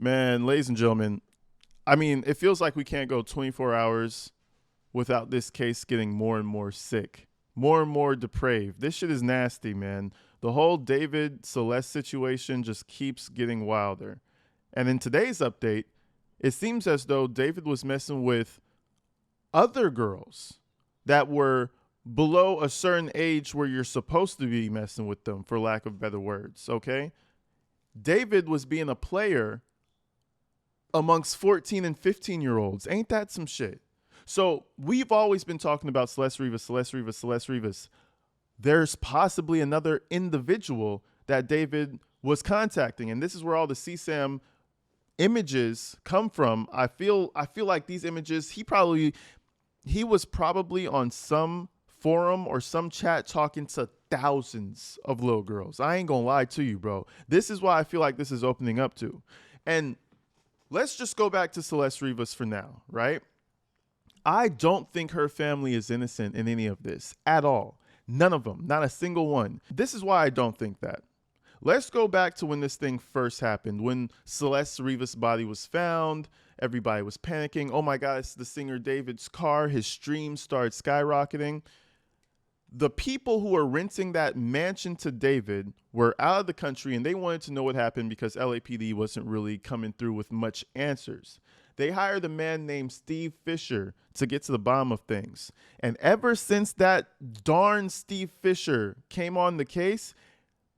Man, ladies and gentlemen, I mean, it feels like we can't go 24 hours without this case getting more and more sick, more and more depraved. This shit is nasty, man. The whole David Celeste situation just keeps getting wilder. And in today's update, it seems as though David was messing with other girls that were below a certain age where you're supposed to be messing with them, for lack of better words, okay? David was being a player amongst 14 and 15-year-olds. Ain't that some shit? So we've always been talking about Celeste Rivas. There's possibly another individual that David was contacting, and this is where all the CSAM images come from. I feel like these images, he was probably on some forum or some chat talking to thousands of little girls. I ain't gonna lie to you, bro. This is why I feel like this is opening up to. And let's just go back to Celeste Rivas for now, right? I don't think her family is innocent in any of this at all. None of them, not a single one. This is why I don't think that. Let's go back to when this thing first happened, when Celeste Rivas' body was found. Everybody was panicking. Oh my God, it's the singer David's car. His streams started skyrocketing. The people who were renting that mansion to David were out of the country, and they wanted to know what happened because LAPD wasn't really coming through with much answers. They hired a man named Steve Fisher to get to the bottom of things. And ever since that darn Steve Fisher came on the case,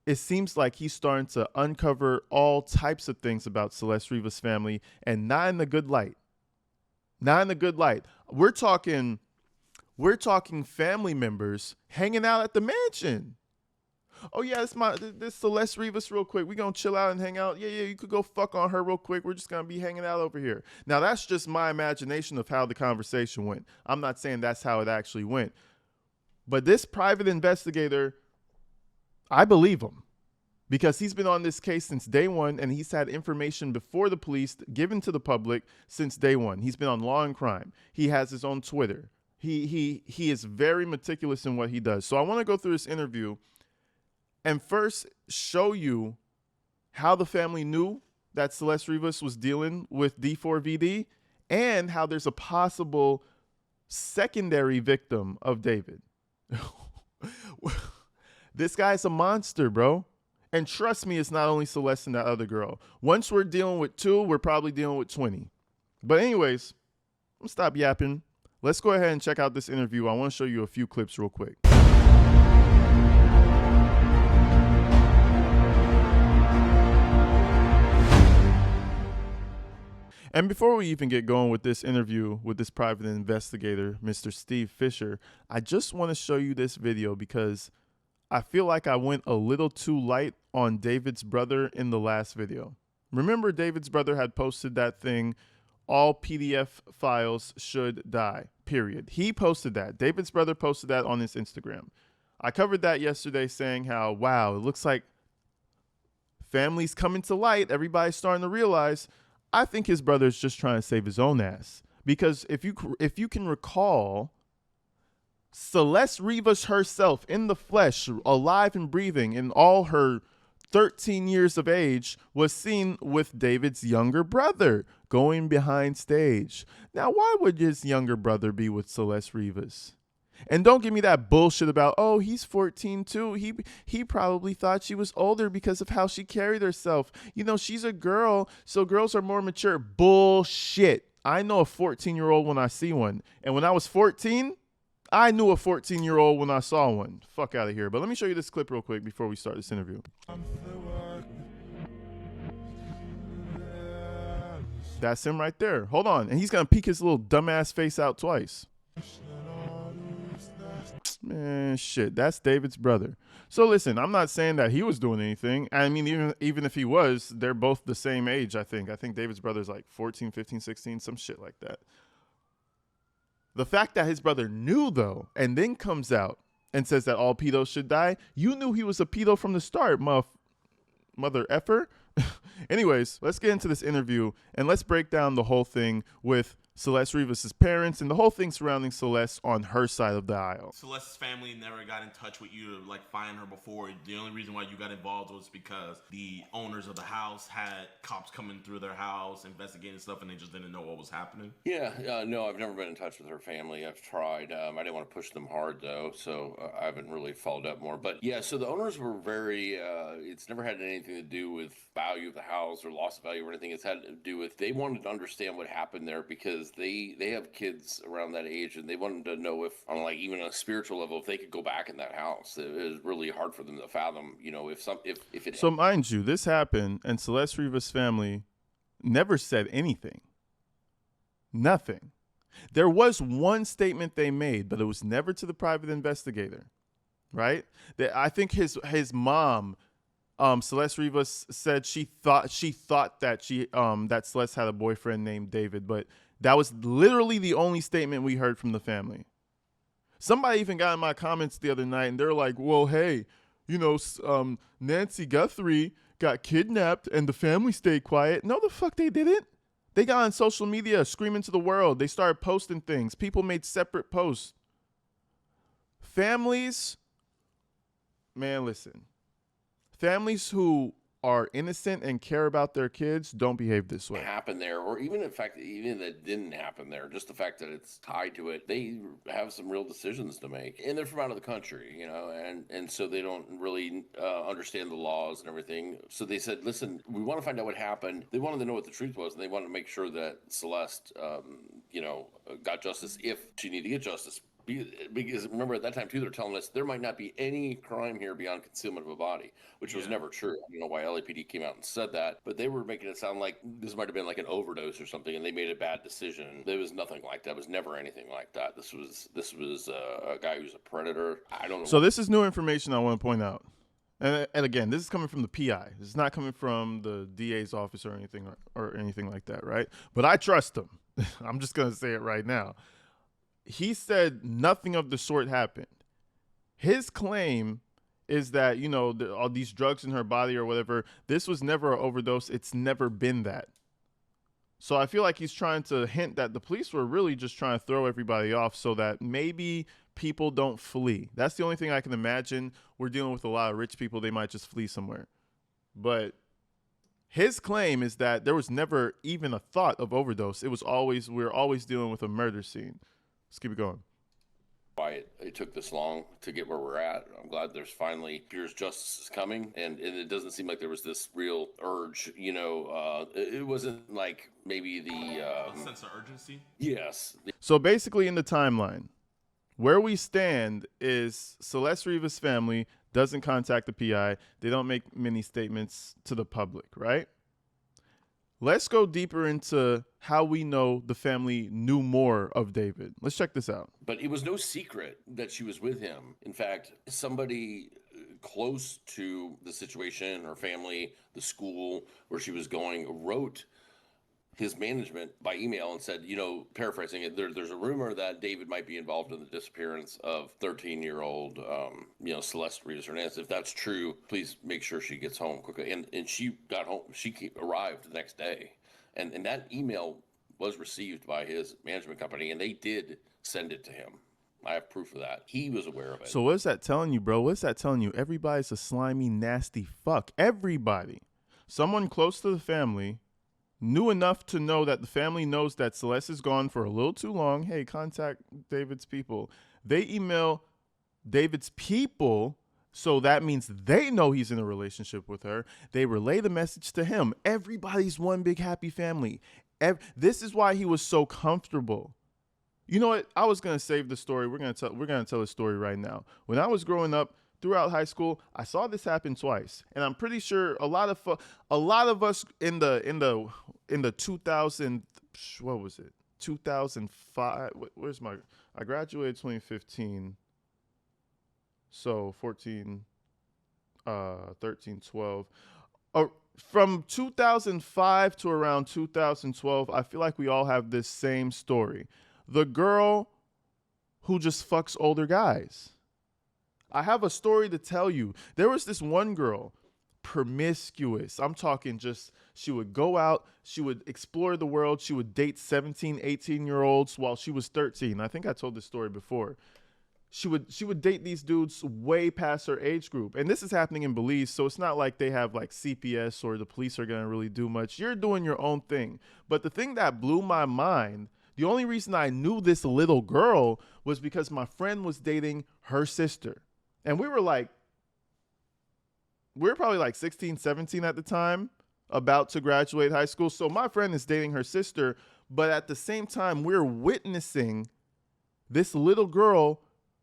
it seems like he's starting to uncover all types of things about Celeste Rivas' family, and not in the good light. Not in the good light. We're talking family members hanging out at the mansion. Oh yeah, this Celeste Rivas real quick. We gonna chill out and hang out. Yeah, you could go fuck on her real quick. We're just gonna be hanging out over here. Now that's just my imagination of how the conversation went. I'm not saying that's how it actually went. But this private investigator, I believe him, because he's been on this case since day one, and he's had information before the police given to the public since day one. He's been on Law and Crime. He has his own Twitter. He is very meticulous in what he does. So I want to go through this interview and first show you how the family knew that Celeste Rivas was dealing with D4vd, and how there's a possible secondary victim of David. This guy's a monster, bro. And trust me, it's not only Celeste and that other girl. Once we're dealing with 2, we're probably dealing with 20. But anyways, I'm stop yapping. Let's go ahead and check out this interview. I want to show you a few clips real quick. And before we even get going with this interview with this private investigator, Mr. Steve Fisher, I just want to show you this video because I feel like I went a little too light on David's brother in the last video. Remember, David's brother had posted that thing, all PDF files should die, period. He posted that. David's brother posted that on his Instagram. I covered that yesterday saying how, wow, it looks like family's coming to light. Everybody's starting to realize. I think his brother's just trying to save his own ass. Because if you can recall, Celeste Rivas herself in the flesh, alive and breathing in all her 13 years of age, was seen with David's younger brother going behind stage. Now, why would his younger brother be with Celeste Rivas? And don't give me that bullshit about, oh, he's 14 too. He probably thought she was older because of how she carried herself. You know, she's a girl, so girls are more mature. Bullshit. I know a 14-year-old when I see one. And when I was 14, I knew a 14-year-old when I saw one. Fuck out of here. But let me show you this clip real quick before we start this interview. That's him right there. Hold on. And he's going to peek his little dumbass face out twice. Man, shit, that's David's brother. So listen, I'm not saying that he was doing anything. I mean, even if he was, they're both the same age, I think. I think David's brother's like 14, 15, 16, some shit like that. The fact that his brother knew, though, and then comes out and says that all pedos should die, you knew he was a pedo from the start, mother effer. Anyways, let's get into this interview and let's break down the whole thing with Celeste Rivas' parents and the whole thing surrounding Celeste on her side of the aisle. Celeste's family never got in touch with you to like find her before. The only reason why you got involved was because the owners of the house had cops coming through their house investigating stuff, and they just didn't know what was happening. Yeah, no, I've never been in touch with her family. I've tried. I didn't want to push them hard though, so I haven't really followed up more. But yeah, so the owners were very. It's never had anything to do with value of the house or loss of value or anything. It's had to do with they wanted to understand what happened there because they have kids around that age and they wanted to know if on like even on a spiritual level if they could go back in that house. It was really hard for them to fathom. You know, if it. So mind you, this happened, and Celeste Rivas' family never said anything. Nothing. There was one statement they made, but it was never to the private investigator, right? I think his mom, Celeste Rivas, said she thought that that Celeste had a boyfriend named David, but that was literally the only statement we heard from the family. Somebody even got in my comments the other night, and they're like, "Well, hey, you know, Nancy Guthrie got kidnapped, and the family stayed quiet." No, the fuck they didn't. They got on social media screaming to the world. They started posting things. People made separate posts. Families, man, listen. Families who are innocent and care about their kids don't behave this way. Happen there, or even in fact, even that didn't happen there, just the fact that it's tied to it, they have some real decisions to make, and they're from out of the country, you know, and so they don't really understand the laws and everything. So they said, listen, we want to find out what happened. They wanted to know what the truth was, and they wanted to make sure that Celeste, got justice if she needed to get justice. Because remember at that time too, they're telling us there might not be any crime here beyond concealment of a body, which was never true. I don't know why LAPD came out and said that, but they were making it sound like this might have been like an overdose or something, and they made a bad decision. There was nothing like that. It was never anything like that. This was a guy who's a predator. I don't know. So this is new information I want to point out. And again, this is coming from the PI. This is not coming from the DA's office or anything like that, right? But I trust him. I'm just going to say it right now. He said nothing of the sort happened. His claim is that, you know, all these drugs in her body or whatever, this was never an overdose. It's never been that. So I feel like he's trying to hint that the police were really just trying to throw everybody off so that maybe people don't flee. That's the only thing I can imagine. We're dealing with a lot of rich people. They might just flee somewhere. But his claim is that there was never even a thought of overdose. It was always, we're always dealing with a murder scene. Let's keep it going. Why it took this long to get where we're at. I'm glad there's finally Pierce justice is coming, and it doesn't seem like there was this real urge. You know, it wasn't like maybe the sense of urgency. Yes. So basically, in the timeline, where we stand is Celeste Rivas' family doesn't contact the PI. They don't make many statements to the public, right? Let's go deeper into how we know the family knew more of David. Let's check this out. But it was no secret that she was with him. In fact, somebody close to the situation, her family, the school where she was going, wrote his management by email and said, you know, paraphrasing it, there's a rumor that David might be involved in the disappearance of 13-year-old, Celeste Rivas Hernandez. If that's true, please make sure she gets home quickly. And she got home. She arrived the next day. And that email was received by his management company, and they did send it to him. I have proof of that. He was aware of it. So what's that telling you, bro? What's that telling you? Everybody's a slimy, nasty fuck. Everybody. Someone close to the family knew enough to know that the family knows that Celeste is gone for a little too long. Hey, contact David's people. They email David's people, so that means they know he's in a relationship with her. They relay the message to him. Everybody's one big happy family. This is why he was so comfortable. You know what? I was gonna save the story. We're gonna tell a story right now. When I was growing up, throughout high school, I saw this happen twice, and I'm pretty sure a lot of us in the 2000, what was it? 2005. Where's my? I graduated 2015. So 14, 13, 12. From 2005 to around 2012, I feel like we all have this same story. The girl who just fucks older guys. I have a story to tell you. There was this one girl, promiscuous. I'm talking just, she would go out, she would explore the world, she would date 17, 18-year-olds while she was 13. I think I told this story before. She would date these dudes way past her age group. And this is happening in Belize, so it's not like they have like CPS or the police are going to really do much. You're doing your own thing. But the thing that blew my mind, the only reason I knew this little girl was because my friend was dating her sister. And we were probably like 16, 17 at the time, about to graduate high school. So my friend is dating her sister, but at the same time, we're witnessing this little girl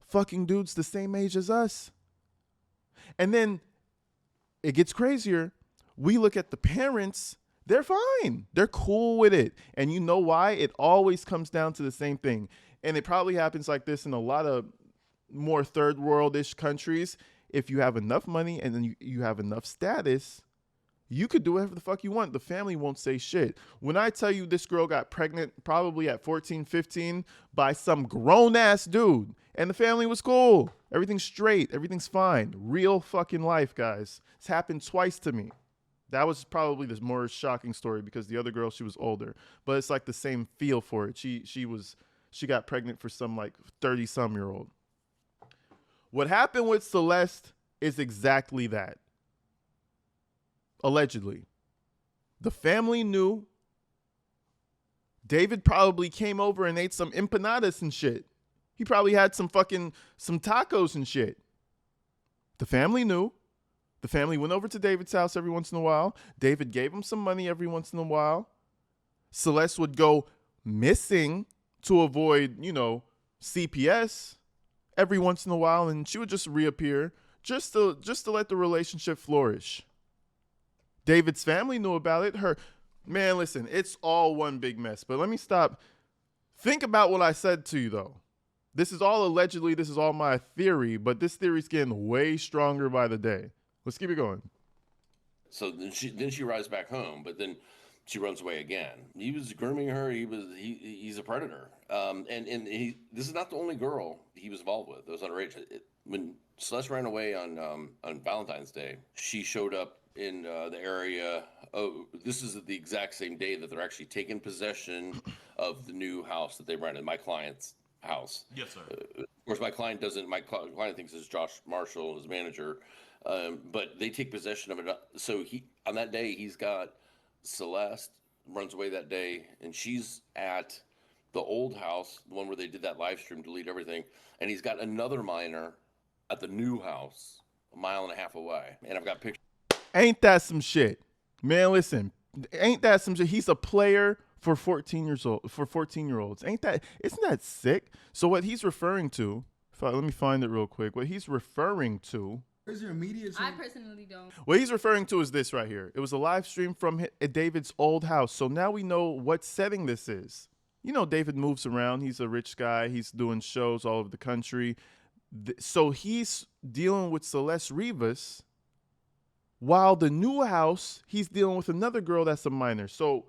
fucking dudes the same age as us. And then it gets crazier. We look at the parents, they're fine. They're cool with it. And you know why? It always comes down to the same thing. And it probably happens like this in a lot of more third world-ish countries. If you have enough money and then you have enough status, you could do whatever the fuck you want. The family won't say shit. When I tell you this girl got pregnant probably at 14, 15 by some grown-ass dude, and the family was cool. Everything's straight. Everything's fine. Real fucking life, guys. It's happened twice to me. That was probably the more shocking story because the other girl, she was older. But it's like the same feel for it. She got pregnant for some like 30-some-year-old. What happened with Celeste is exactly that. Allegedly. The family knew. David probably came over and ate some empanadas and shit. He probably had some tacos and shit. The family knew. The family went over to David's house every once in a while. David gave him some money every once in a while. Celeste would go missing to avoid, CPS every once in a while, and she would just reappear just to let the relationship flourish. David's family knew about it. Man, listen, it's all one big mess. But let me stop. Think about what I said to you, though. This is all allegedly. This is all my theory, but this theory's getting way stronger by the day. Let's keep it going. So then she rides back home, but then she runs away again. He was grooming her. He's a predator. This is not the only girl he was involved with. It was underage. When Celeste ran away on Valentine's Day, she showed up in the area. Oh, this is the exact same day that they're actually taking possession of the new house that they rented, my client's house. Yes, sir. Of course, my client doesn't. My client thinks it's Josh Marshall, his manager, but they take possession of it. So on that day, he's got Celeste runs away that day, and she's at the old house, the one where they did that live stream, delete everything, and he's got another minor at the new house, a mile and a half away. And I've got pictures. Ain't that some shit? Man, listen, ain't that some shit? He's a player for 14-year-olds. Isn't that sick? So what he's referring to, let me find it real quick. What he's referring to, Where's your immediate? I personally don't. what he's referring to is this right here. It was a live stream from David's old house. So now we know what setting this is. David moves around. He's a rich guy. He's doing shows all over the country. So he's dealing with Celeste Rivas, while the new house, he's dealing with another girl that's a minor. So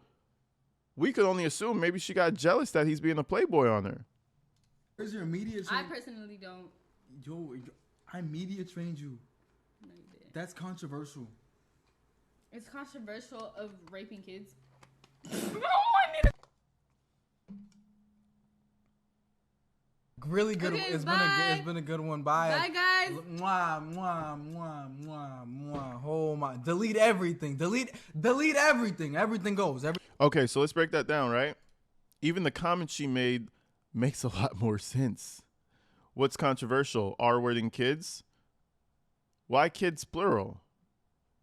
we could only assume maybe she got jealous that he's being a playboy on her. Where's your immediate? I personally don't. Yo, I media trained you. No, you didn't. That's controversial. It's controversial of raping kids. Really good. Okay, It's been a good one. Bye. Bye, guys. Mwah, mwah, mwah, mwah, mwah. Oh my! Delete everything. Delete everything. Everything goes. Okay, so let's break that down, right? Even the comment she made makes a lot more sense. What's controversial? R-wording kids? Why kids plural?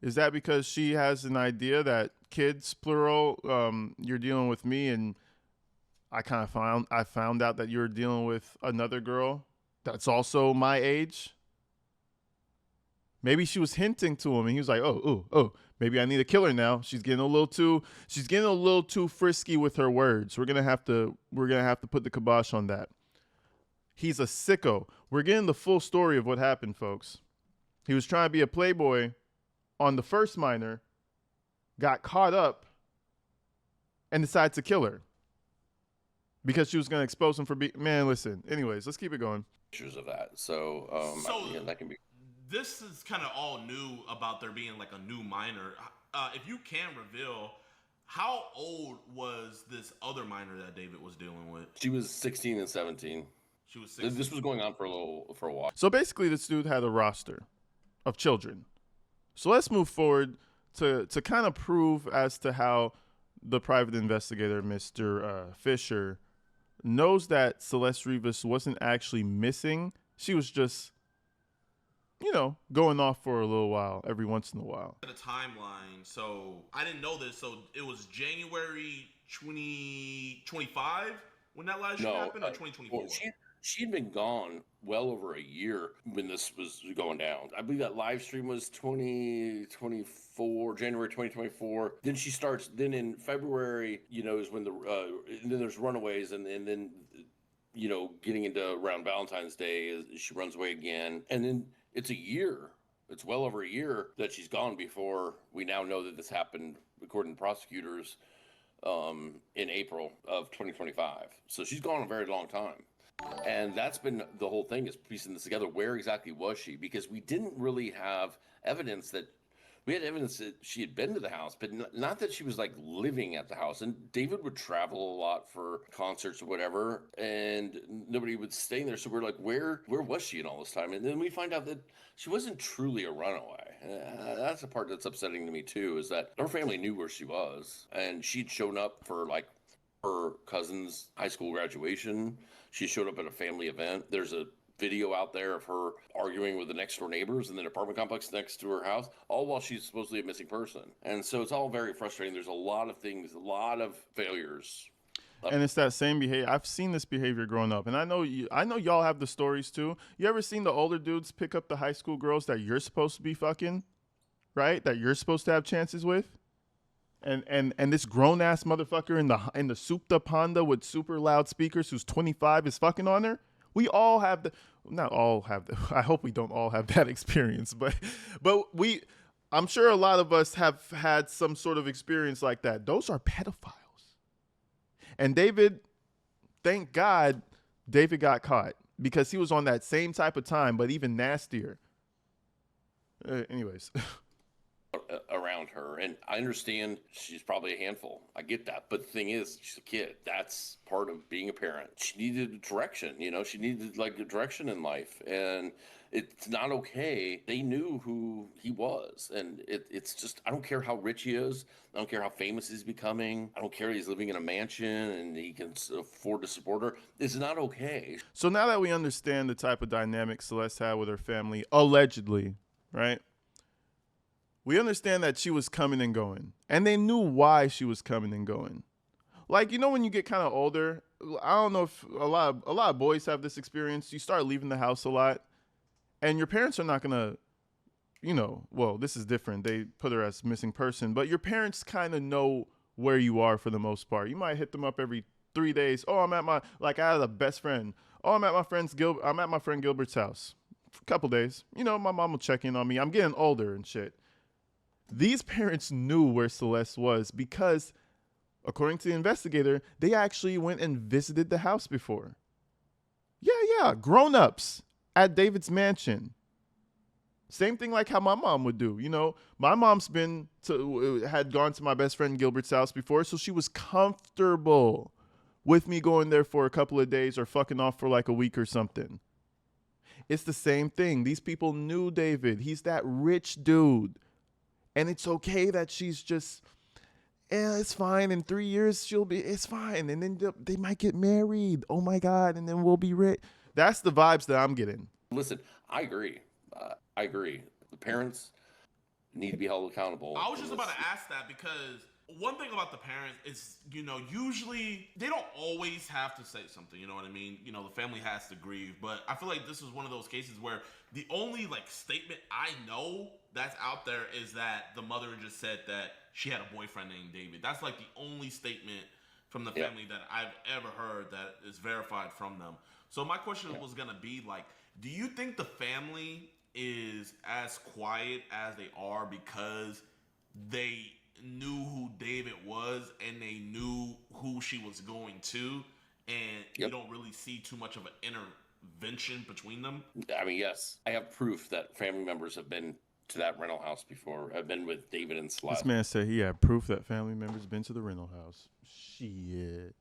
Is that because she has an idea that kids plural, you're dealing with me, and I found out that you're dealing with another girl that's also my age? Maybe she was hinting to him, and he was like, "Oh, maybe I need to kill her now. She's getting a little too frisky with her words. We're gonna have to put the kibosh on that." He's a sicko. We're getting the full story of what happened, folks. He was trying to be a playboy on the first minor, got caught up, and decided to kill her because she was going to expose him for being... Man, listen. Anyways, let's keep it going. Pictures of that. So, that can be... this is kind of all new about there being like a new minor. If you can reveal, how old was this other minor that David was dealing with? She was 16 and 17. She was 16. This was going on for a while. So basically, this dude had a roster of children. So let's move forward to kind of prove as to how the private investigator, Mr. Fisher, knows that Celeste Rivas wasn't actually missing. She was just, going off for a little while, every once in a while. The timeline. So I didn't know this. So it was January 2025 when that last shit happened, or 2024? She'd been gone well over a year when this was going down. I believe that live stream was 2024, January 2024. Then she starts. Then in February, is when and then there's runaways, and then getting into around Valentine's Day, she runs away again, and then it's a year. It's well over a year that she's gone before we now know that this happened, according to prosecutors, in April of 2025. So she's gone a very long time. And that's been the whole thing, is piecing this together. Where exactly was she? Because we didn't really have evidence that we had evidence that she had been to the house, but not that she was like living at the house. And David would travel a lot for concerts or whatever, and nobody would stay there. So we're like, where was she in all this time? And then we find out that she wasn't truly a runaway. That's the part that's upsetting to me too, is that her family knew where she was, and she'd shown up for like her cousin's high school graduation. She showed up at a family event. There's a video out there of her arguing with the next door neighbors in the apartment complex next to her house, all while she's supposedly a missing person. And so it's all very frustrating. There's a lot of things, a lot of failures. And it's that same behavior. I've seen this behavior growing up, and I know y'all have the stories too. You ever seen the older dudes pick up the high school girls that you're supposed to be fucking, right? That you're supposed to have chances with? And this grown ass motherfucker in the souped up Honda with super loud speakers who's 25 is fucking on her. We all have not all have I hope we don't all have that experience, but I'm sure a lot of us have had some sort of experience like that. Those are pedophiles. And David, thank God, David got caught because he was on that same type of time, but even nastier. Anyways. Around her, and I understand she's probably a handful. I get that, but the thing is, she's a kid. That's part of being a parent. She needed direction. She needed like a direction in life, and it's not okay. They knew who he was, and it's just, I don't care how rich he is. I don't care how famous he's becoming. I don't care he's living in a mansion and he can afford to support her. It's not okay. So now that we understand the type of dynamic Celeste had with her family, allegedly, right? We understand that she was coming and going, and they knew why she was coming and going. Like, when you get kind of older, I don't know if a lot of boys have this experience. You start leaving the house a lot, and your parents are not going to, well, this is different. They put her as missing person, but your parents kind of know where you are for the most part. You might hit them up every 3 days. Oh, I'm at I had a best friend. Oh, I'm at my friend Gilbert's house for a couple days. My mom will check in on me. I'm getting older and shit. These parents knew where Celeste was because, according to the investigator, they actually went and visited the house before. Yeah, grown-ups at David's mansion. Same thing like how my mom would do. My mom's had gone to my best friend Gilbert's house before, so she was comfortable with me going there for a couple of days or fucking off for like a week or something. It's the same thing. These people knew David. He's that rich dude. And it's okay that she's just, it's fine. In 3 years, it's fine. And then they might get married. Oh my God. And then we'll be rich. That's the vibes that I'm getting. Listen, I agree. The parents need to be held accountable. I was just about to ask that because one thing about the parents is, usually they don't always have to say something. You know what I mean? The family has to grieve. But I feel like this is one of those cases where the only statement I know that's out there is that the mother just said that she had a boyfriend named David. That's the only statement from the family that I've ever heard that is verified from them. So my question was going to be do you think the family is as quiet as they are because they knew who David was and they knew who she was going to, and you don't really see too much of an intervention between them? I mean, yes, I have proof that family members have been to that rental house before. I've been with David and This Celeste. man said he had proof that family members been to the rental house. Shit.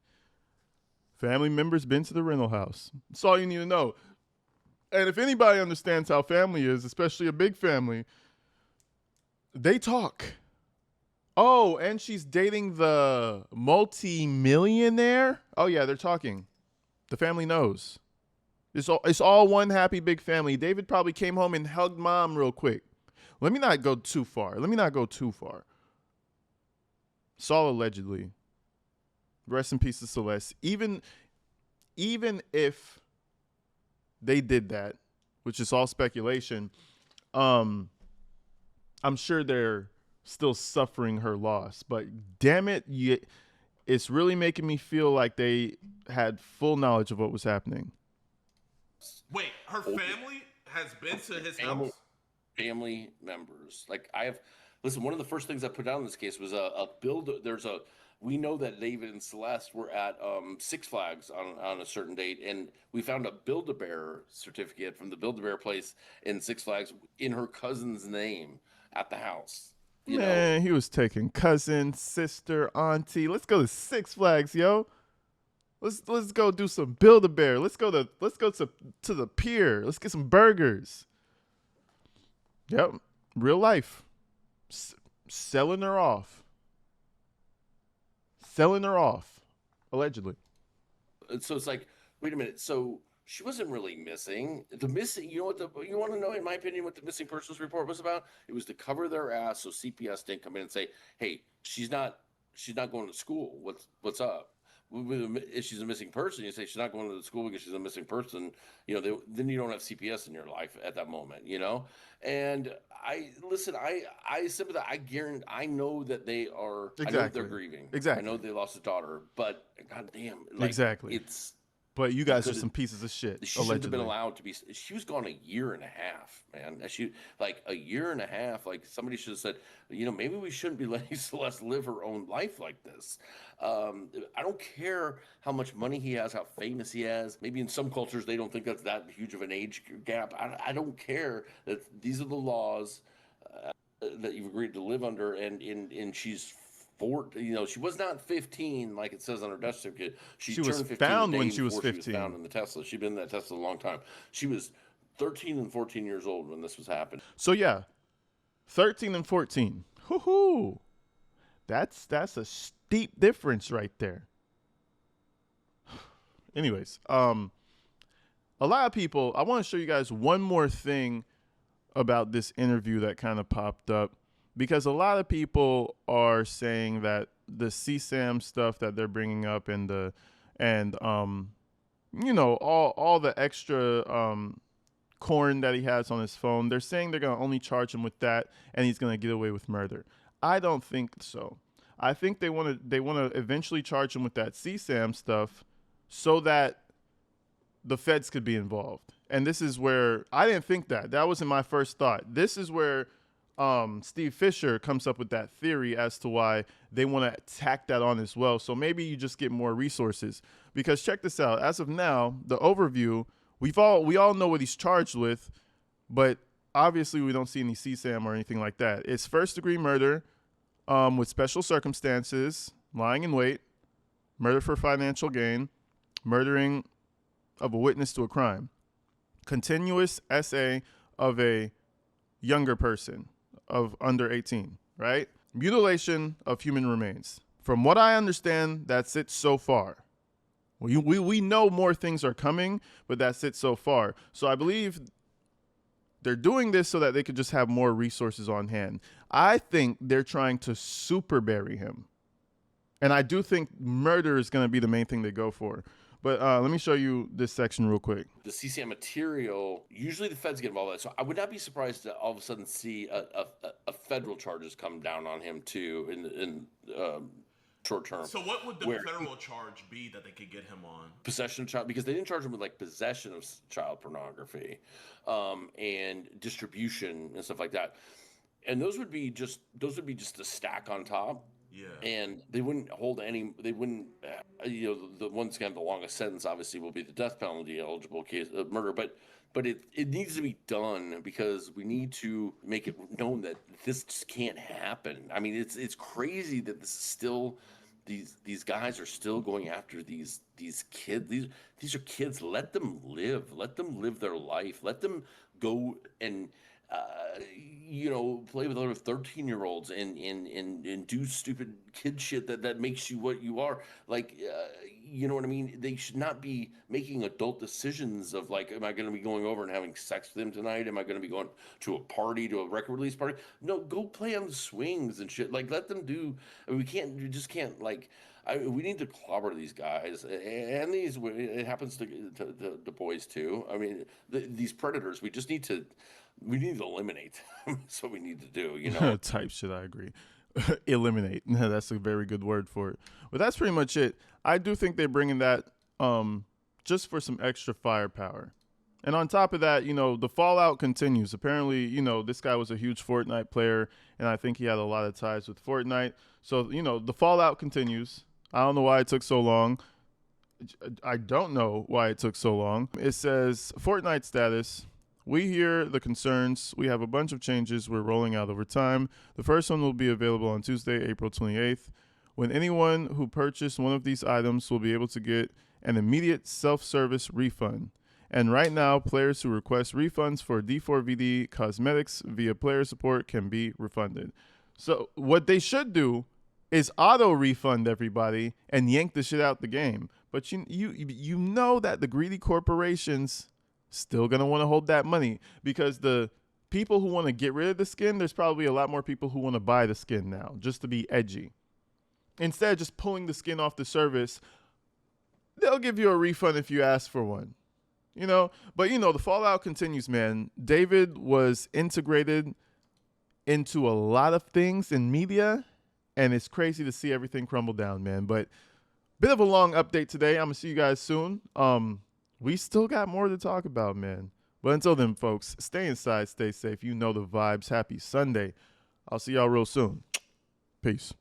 Family members been to the rental house. That's all you need to know. And if anybody understands how family is, especially a big family, they talk. Oh, and she's dating the multi-millionaire? Oh, yeah, they're talking. The family knows. It's all one happy big family. David probably came home and hugged mom real quick. Let me not go too far. It's all allegedly. Rest in peace to Celeste. Even if they did that, which is all speculation, I'm sure they're still suffering her loss. But damn it, it's really making me feel like they had full knowledge of what was happening. Wait, her family has been to his house? Family members. Like listen, one of the first things I put down in this case was we know that David and Celeste were at Six Flags on a certain date, and we found a Build-A-Bear certificate from the Build-A-Bear place in Six Flags in her cousin's name at the house. Man, he was taking cousin, sister, auntie. Let's go to Six Flags, yo. Let's go do some Build-A-Bear. Let's go to the pier. Let's get some burgers. Yep, real life. Selling her off, allegedly. So it's like, wait a minute. So she wasn't really missing. You want to know, in my opinion, what the missing persons report was about? It was to cover their ass so CPS didn't come in and say, "Hey, she's not going to school. What's up?" If she's a missing person, you say she's not going to the school because she's a missing person. Then you don't have CPS in your life at that moment. And I sympathize. I know that they are. Exactly. I know they're grieving. Exactly. I know they lost a daughter, but goddamn, exactly. But you guys are some pieces of shit. She should have been allowed to be. She was gone a year and a half, man. A year and a half. Like, somebody should have said, maybe we shouldn't be letting Celeste live her own life like this. I don't care how much money he has, how famous he is. Maybe in some cultures they don't think that's that huge of an age gap. I don't care that these are the laws that you've agreed to live under, and she's. She was not 15 like it says on her death certificate. She was turned 15 found the day when she was before 15. She was found in the Tesla. She'd been in that Tesla a long time. She was 13 and 14 years old when this was happening. So yeah, 13 and 14. Hoo-hoo. That's a steep difference right there. Anyways, a lot of people. I want to show you guys one more thing about this interview that kind of popped up. Because a lot of people are saying that the CSAM stuff that they're bringing up and all the extra corn that he has on his phone, they're saying they're going to only charge him with that and he's going to get away with murder. I don't think so. I think they want to eventually charge him with that CSAM stuff so that the feds could be involved. And this is where I didn't think that. That wasn't my first thought. This is where Steve Fisher comes up with that theory as to why they want to tack that on as well. So maybe you just get more resources. Because check this out. As of now, the overview, we all know what he's charged with, but obviously we don't see any CSAM or anything like that. It's first-degree murder with special circumstances, lying in wait, murder for financial gain, murdering of a witness to a crime, continuous SA of a younger person of under 18, right? Mutilation of human remains. From what I understand, that's it so far. We know more things are coming, but that's it so far. So I believe they're doing this so that they could just have more resources on hand. I think they're trying to super bury him. And I do think murder is going to be the main thing they go for. But let me show you this section real quick. The CSAM material, usually the feds get involved. So I would not be surprised to all of a sudden see a federal charges come down on him too in short term. So what would the federal charge be that they could get him on? Possession of child, because they didn't charge him with like possession of child pornography and distribution and stuff like that. And those would be just a stack on top. Yeah. and they wouldn't hold any. They wouldn't, the ones that have the longest sentence obviously will be the death penalty eligible case of murder, but it needs to be done because we need to make it known that this just can't happen. I mean, it's crazy that this is still these guys are still going after these kids. These are kids. Let them live. Let them live their life. Let them go and play with other 13-year-olds and do stupid kid shit that makes you what you are. Like, you know what I mean? They should not be making adult decisions of like, am I going to be going over and having sex with him tonight? Am I going to be going to a party, to a record release party? No, go play on the swings and shit. Like, let them do. I mean, we just can't like. We need to clobber these guys, and it happens to the boys too. I mean, these predators. We need to eliminate. That's what we need to do. Type shit. I agree. Eliminate. That's a very good word for it. But that's pretty much it. I do think they're bringing that just for some extra firepower. And on top of that, the fallout continues. Apparently, this guy was a huge Fortnite player, and I think he had a lot of ties with Fortnite. So, the fallout continues. I don't know why it took so long. I don't know why it took so long. It says, Fortnite status. We hear the concerns. We have a bunch of changes we're rolling out over time. The first one will be available on Tuesday, April 28th, when anyone who purchased one of these items will be able to get an immediate self-service refund. And right now, players who request refunds for D4vd cosmetics via player support can be refunded. So what they should do is auto-refund everybody and yank the shit out the game. But you know that the greedy corporations still going to want to hold that money because the people who want to get rid of the skin, there's probably a lot more people who want to buy the skin now just to be edgy. Instead of just pulling the skin off the service, they'll give you a refund if you ask for one. But the fallout continues, man. David was integrated into a lot of things in media, and it's crazy to see everything crumble down, man. But bit of a long update today. I'm going to see you guys soon. We still got more to talk about, man. But until then, folks, stay inside, stay safe. You know the vibes. Happy Sunday. I'll see y'all real soon. Peace.